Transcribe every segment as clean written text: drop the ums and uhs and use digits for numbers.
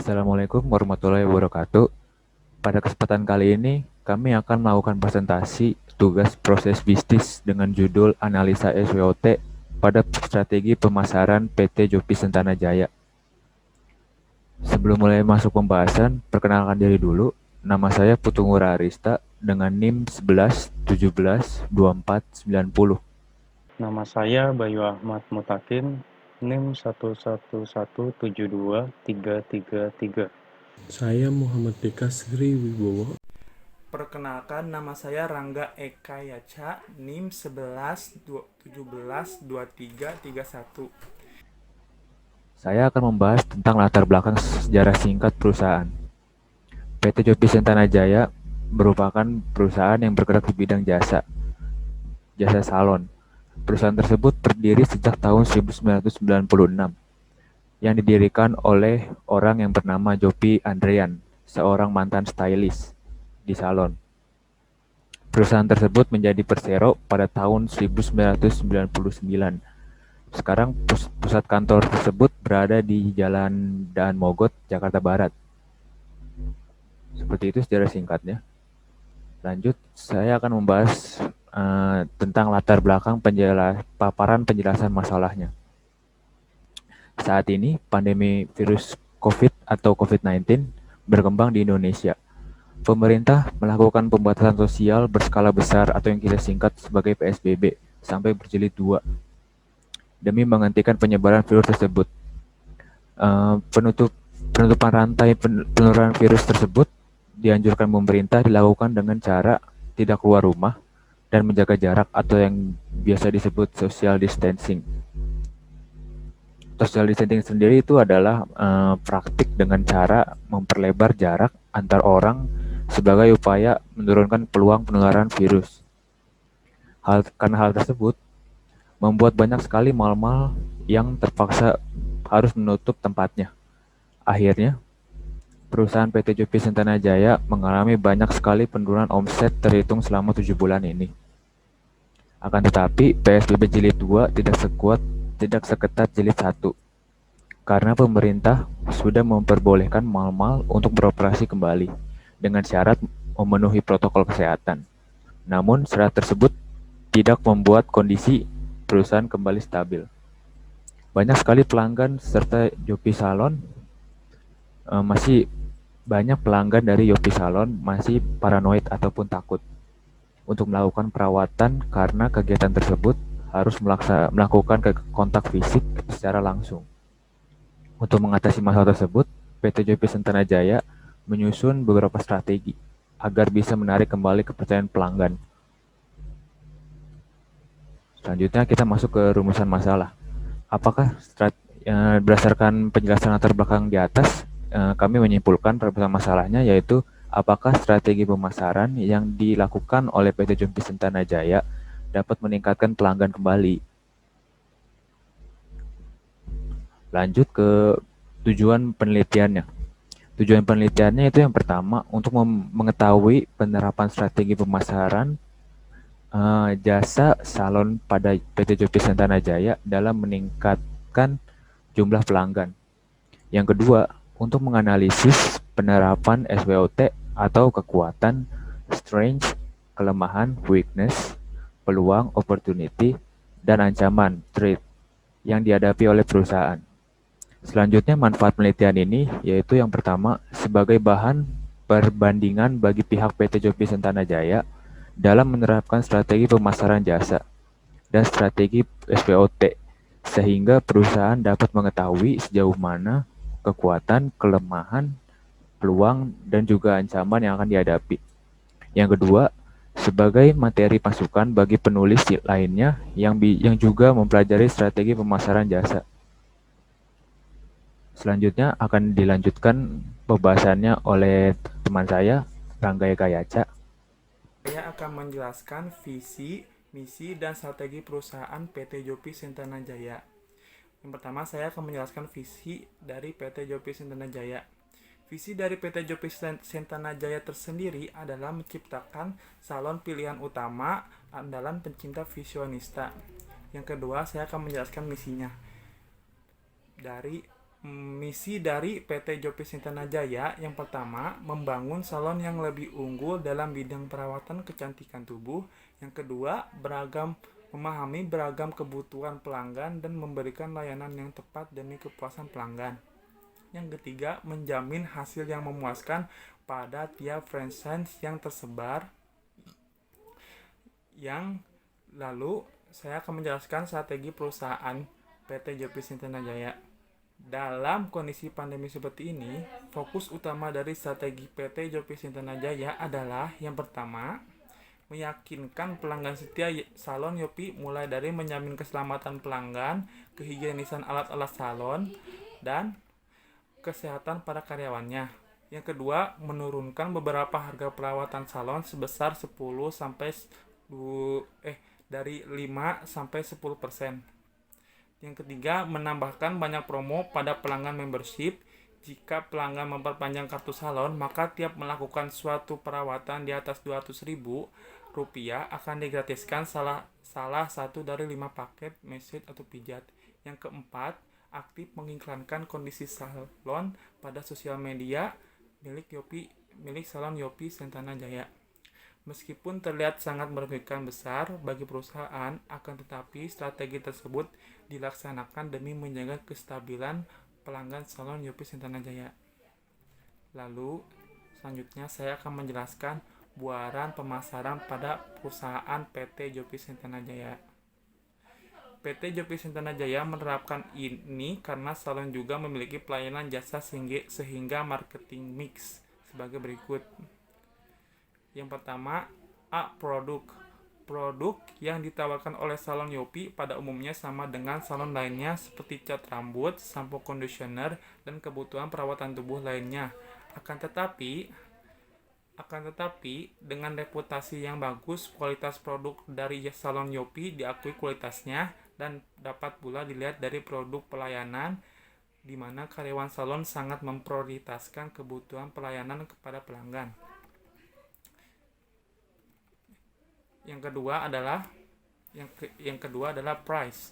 Assalamualaikum warahmatullahi wabarakatuh. Pada kesempatan kali ini, kami akan melakukan presentasi tugas proses bisnis dengan judul Analisa SWOT pada strategi pemasaran PT Jopi Sentana Jaya. Sebelum mulai masuk pembahasan, perkenalkan diri dulu. Nama saya Putu Ngurah Arista dengan NIM 11 17 24 90. Nama saya Bayu Ahmad Mutakin, NIM 111723333. Saya Muhammad Deka Sri Wibowo. Perkenalkan, nama saya Rangga Eka Yaca, NIM 11 17 2331. Saya akan membahas tentang latar belakang sejarah singkat perusahaan. PT Jopi Sentana Jaya merupakan perusahaan yang bergerak di bidang jasa salon. Perusahaan tersebut berdiri sejak tahun 1996, yang didirikan oleh orang yang bernama Jopi Andrean, seorang mantan stylist di salon. Perusahaan tersebut menjadi Persero pada tahun 1999. Sekarang pusat kantor tersebut berada di Jalan Daan Mogot, Jakarta Barat. Seperti itu sejarah singkatnya. Lanjut, saya akan membahas tentang latar belakang paparan penjelasan masalahnya. Saat ini, pandemi virus COVID atau COVID-19 berkembang di Indonesia. Pemerintah melakukan pembatasan sosial berskala besar atau yang kita singkat sebagai PSBB sampai berjilid 2 demi menghentikan penyebaran virus tersebut. Penutupan rantai penularan virus tersebut dianjurkan pemerintah dilakukan dengan cara tidak keluar rumah dan menjaga jarak atau yang biasa disebut social distancing. Social distancing sendiri itu adalah praktik dengan cara memperlebar jarak antar orang sebagai upaya menurunkan peluang penularan virus. Karena hal tersebut membuat banyak sekali mal-mal yang terpaksa harus menutup tempatnya. Akhirnya, perusahaan PT Jopi Sentana Jaya mengalami banyak sekali penurunan omset terhitung selama 7 bulan ini. Akan tetapi, PSBB jilid 2 tidak seketat jilid 1. Karena pemerintah sudah memperbolehkan mal-mal untuk beroperasi kembali dengan syarat memenuhi protokol kesehatan. Namun, syarat tersebut tidak membuat kondisi perusahaan kembali stabil. Banyak sekali pelanggan serta Jopi Salon masih banyak pelanggan dari Jopi Salon masih paranoid ataupun takut untuk melakukan perawatan karena kegiatan tersebut harus melakukan kontak fisik secara langsung. Untuk mengatasi masalah tersebut, PT Jopi Sentana Jaya menyusun beberapa strategi agar bisa menarik kembali kepercayaan pelanggan. Selanjutnya kita masuk ke rumusan masalah. Apakah berdasarkan penjelasan latar belakang di atas, kami menyimpulkan rumusan masalahnya yaitu apakah strategi pemasaran yang dilakukan oleh PT Jopi Sentana Jaya dapat meningkatkan pelanggan kembali. Lanjut ke tujuan penelitiannya. Tujuan penelitiannya itu yang pertama untuk mengetahui penerapan strategi pemasaran jasa salon pada PT Jopi Sentana Jaya dalam meningkatkan jumlah pelanggan. Yang kedua, untuk menganalisis penerapan SWOT atau kekuatan, strength, kelemahan, weakness, peluang, opportunity, dan ancaman, threat, yang dihadapi oleh perusahaan. Selanjutnya, manfaat penelitian ini yaitu yang pertama, sebagai bahan perbandingan bagi pihak PT Jopi Sentana Jaya dalam menerapkan strategi pemasaran jasa dan strategi SWOT, sehingga perusahaan dapat mengetahui sejauh mana kekuatan, kelemahan, peluang, dan juga ancaman yang akan dihadapi. Yang kedua, sebagai materi masukan bagi penulis lainnya yang juga mempelajari strategi pemasaran jasa. Selanjutnya akan dilanjutkan pembahasannya oleh teman saya, Rangga Eka Yaca. Saya akan menjelaskan visi, misi, dan strategi perusahaan PT Jopi Sentana Jaya. Yang pertama, saya akan menjelaskan visi dari PT Jopi Sentana Jaya. Visi dari PT Jopi Sentana Jaya tersendiri adalah menciptakan salon pilihan utama andalan pencinta visionista. Yang kedua, saya akan menjelaskan misinya. Dari Misi dari PT Jopi Sintana Jaya yang pertama, membangun salon yang lebih unggul dalam bidang perawatan kecantikan tubuh. Yang kedua, memahami beragam kebutuhan pelanggan dan memberikan layanan yang tepat demi kepuasan pelanggan. Yang ketiga, menjamin hasil yang memuaskan pada tiap franchise yang tersebar. Yang lalu saya akan menjelaskan strategi perusahaan PT Jopi Sintana Jaya. Dalam kondisi pandemi seperti ini, fokus utama dari strategi PT Jopi Sintana Jaya adalah yang pertama, meyakinkan pelanggan setia salon Yopi mulai dari menjamin keselamatan pelanggan, kehigienisan alat-alat salon, dan kesehatan para karyawannya. Yang kedua, menurunkan beberapa harga perawatan salon sebesar 5-10%. Yang ketiga, menambahkan banyak promo pada pelanggan membership. Jika pelanggan memperpanjang kartu salon, maka tiap melakukan suatu perawatan di atas Rp200.000 akan digratiskan salah satu dari 5 paket massage atau pijat. Yang keempat, aktif mengiklankan kondisi salon pada sosial media milik salon Yopi Sintana Jaya. Meskipun terlihat sangat merugikan besar bagi perusahaan, akan tetapi strategi tersebut dilaksanakan demi menjaga kestabilan pelanggan salon Yopi Sintana Jaya. Lalu, selanjutnya saya akan menjelaskan buaran pemasaran pada perusahaan PT Jopi Sintana Jaya. PT Jopi Sintana Jaya menerapkan ini karena salon juga memiliki pelayanan jasa sehingga marketing mix sebagai berikut. Yang pertama, produk yang ditawarkan oleh salon Yopi pada umumnya sama dengan salon lainnya seperti cat rambut, sampo conditioner, dan kebutuhan perawatan tubuh lainnya. Akan tetapi dengan reputasi yang bagus, kualitas produk dari salon Yopi diakui kualitasnya dan dapat pula dilihat dari produk pelayanan di mana karyawan salon sangat memprioritaskan kebutuhan pelayanan kepada pelanggan. Yang kedua adalah price.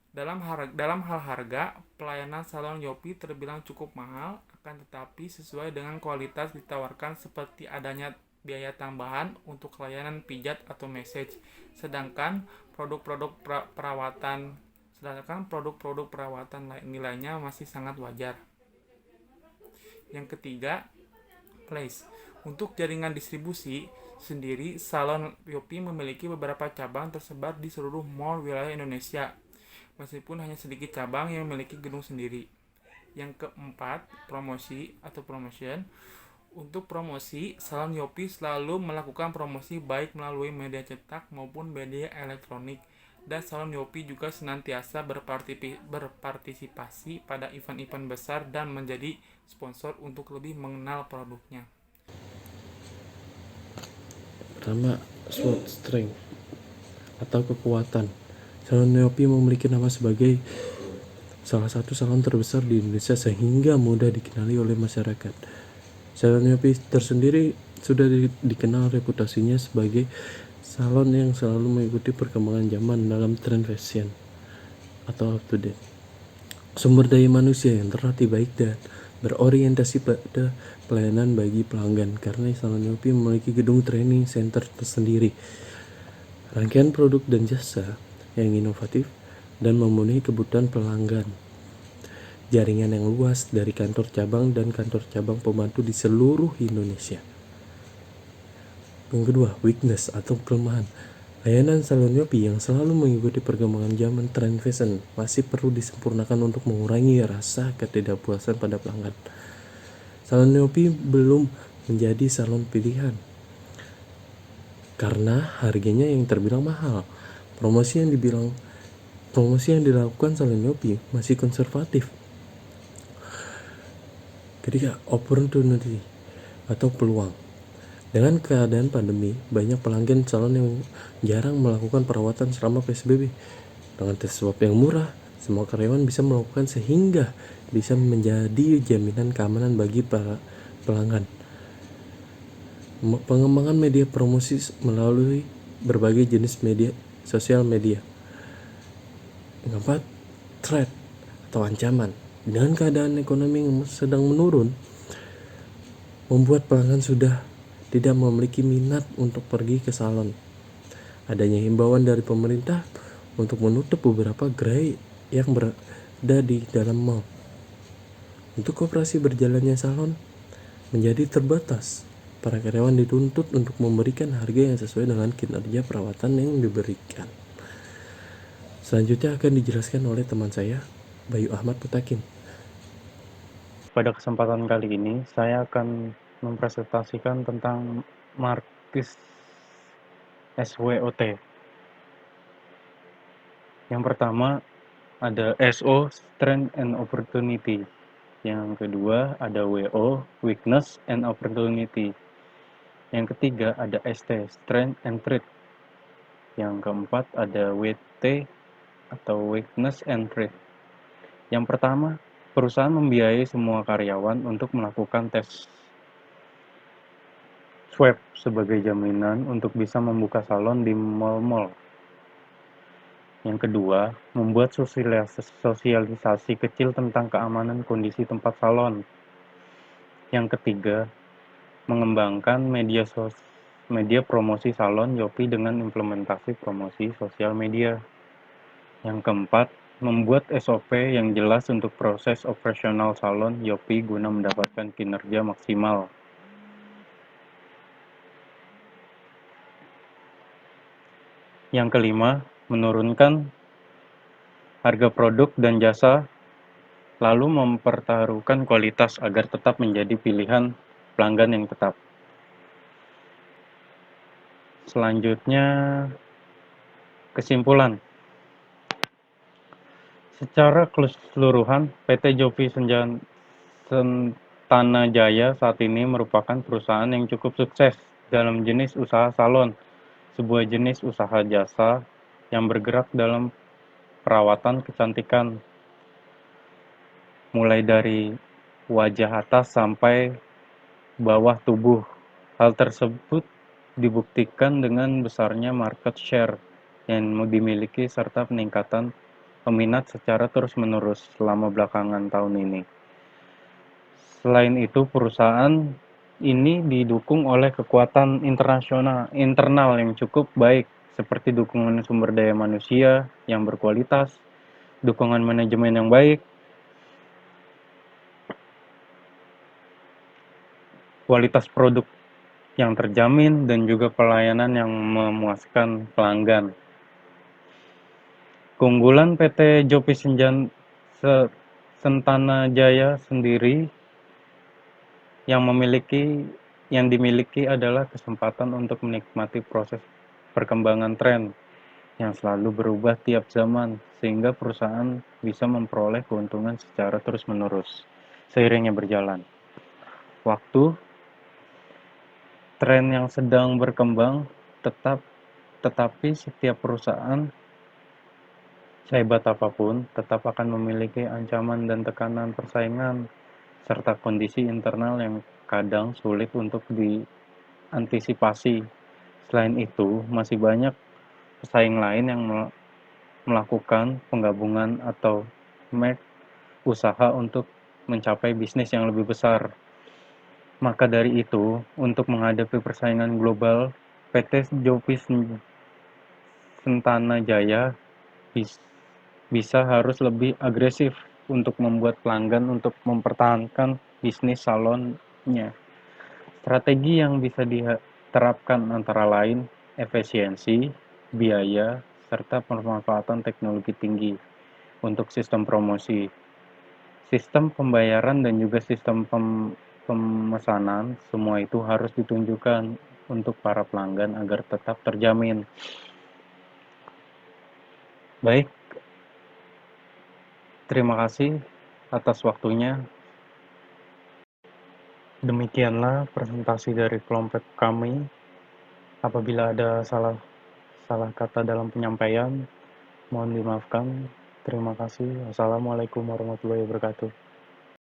Dalam hal harga, pelayanan salon Yopi terbilang cukup mahal, akan tetapi sesuai dengan kualitas ditawarkan seperti adanya biaya tambahan untuk layanan pijat atau massage. Sedangkan produk-produk perawatan nilainya masih sangat wajar. Yang ketiga, place. Untuk jaringan distribusi sendiri, salon Yopi memiliki beberapa cabang tersebar di seluruh mall wilayah Indonesia, meskipun hanya sedikit cabang yang memiliki gedung sendiri. Yang keempat, promotion. Untuk promosi, salon Yopi selalu melakukan promosi baik melalui media cetak maupun media elektronik, dan salon Yopi juga senantiasa berpartisipasi pada event-event besar dan menjadi sponsor untuk lebih mengenal produknya. Pertama, strength atau kekuatan. Salon Yopi memiliki nama sebagai salah satu salon terbesar di Indonesia sehingga mudah dikenali oleh masyarakat. Salon Yopi tersendiri sudah dikenal reputasinya sebagai salon yang selalu mengikuti perkembangan zaman dalam tren fashion atau up to date. Sumber daya manusia yang terlatih baik dan berorientasi pada pelayanan bagi pelanggan, karena salon Yopi memiliki gedung training center tersendiri, rangkaian produk dan jasa yang inovatif dan memenuhi kebutuhan pelanggan, jaringan yang luas dari kantor cabang dan kantor cabang pembantu di seluruh Indonesia. Yang kedua, weakness atau kelemahan. Layanan salon Yopi yang selalu mengikuti perkembangan zaman tren fashion masih perlu disempurnakan untuk mengurangi rasa ketidakpuasan pada pelanggan. Salon Yopi belum menjadi salon pilihan karena harganya yang terbilang mahal. Promosi yang dilakukan salon Yopi masih konservatif. Ketiga, opportunity atau peluang. Dengan keadaan pandemi, banyak pelanggan salon yang jarang melakukan perawatan selama PSBB. Dengan tes swab yang murah, semua karyawan bisa melakukan sehingga bisa menjadi jaminan keamanan bagi para pelanggan. Pengembangan media promosi melalui berbagai jenis media sosial media. Yang keempat, trade atau ancaman. Dengan keadaan ekonomi yang sedang menurun, membuat pelanggan sudah tidak memiliki minat untuk pergi ke salon. Adanya himbauan dari pemerintah untuk menutup beberapa gerai yang berada di dalam mall. Untuk operasi berjalannya salon menjadi terbatas. Para karyawan dituntut untuk memberikan harga yang sesuai dengan kinerja perawatan yang diberikan. Selanjutnya akan dijelaskan oleh teman saya, Bayu Ahmad Mutakin. Pada kesempatan kali ini, saya akan mempresentasikan tentang markis SWOT. Yang pertama ada SO, Strength and Opportunity. Yang kedua ada WO, Weakness and Opportunity. Yang ketiga ada ST, Strength and Threat. Yang keempat ada WT atau Weakness and Threat. Yang pertama, perusahaan membiayai semua karyawan untuk melakukan tes swab sebagai jaminan untuk bisa membuka salon di mal-mal. Yang kedua, membuat sosialisasi kecil tentang keamanan kondisi tempat salon. Yang ketiga, mengembangkan media promosi salon Yopi dengan implementasi promosi sosial media. Yang keempat, membuat SOP yang jelas untuk proses operasional salon Yopi guna mendapatkan kinerja maksimal. Yang kelima, menurunkan harga produk dan jasa, lalu mempertaruhkan kualitas agar tetap menjadi pilihan pelanggan yang tetap. Selanjutnya, kesimpulan. Secara keseluruhan, PT Jopi Sentana Jaya saat ini merupakan perusahaan yang cukup sukses dalam jenis usaha salon, sebuah jenis usaha jasa yang bergerak dalam perawatan kecantikan, mulai dari wajah atas sampai bawah tubuh. Hal tersebut dibuktikan dengan besarnya market share yang dimiliki serta peningkatan peminat secara terus-menerus selama belakangan tahun ini. Selain itu, perusahaan ini didukung oleh kekuatan internal yang cukup baik, seperti dukungan sumber daya manusia yang berkualitas, dukungan manajemen yang baik, kualitas produk yang terjamin, dan juga pelayanan yang memuaskan pelanggan. Keunggulan PT Jopi Sentana Jaya sendiri yang dimiliki adalah kesempatan untuk menikmati proses perkembangan tren yang selalu berubah tiap zaman, sehingga perusahaan bisa memperoleh keuntungan secara terus-menerus seiringnya berjalan waktu. Tren yang sedang berkembang tetapi setiap perusahaan, sehebat apapun, tetap akan memiliki ancaman dan tekanan persaingan serta kondisi internal yang kadang sulit untuk diantisipasi. Selain itu, masih banyak pesaing lain yang melakukan penggabungan atau merge usaha untuk mencapai bisnis yang lebih besar. Maka dari itu, untuk menghadapi persaingan global, PT Jopi Sentana Jaya bisa harus lebih agresif untuk membuat pelanggan untuk mempertahankan bisnis salonnya. Strategi yang bisa diterapkan antara lain efisiensi, biaya, serta pemanfaatan teknologi tinggi untuk sistem promosi, sistem pembayaran, dan juga sistem pemesanan. Semua itu harus ditunjukkan untuk para pelanggan agar tetap terjamin. Baik, terima kasih atas waktunya. Demikianlah presentasi dari kelompok kami. Apabila ada salah kata dalam penyampaian, mohon dimaafkan. Terima kasih. Wassalamualaikum warahmatullahi wabarakatuh.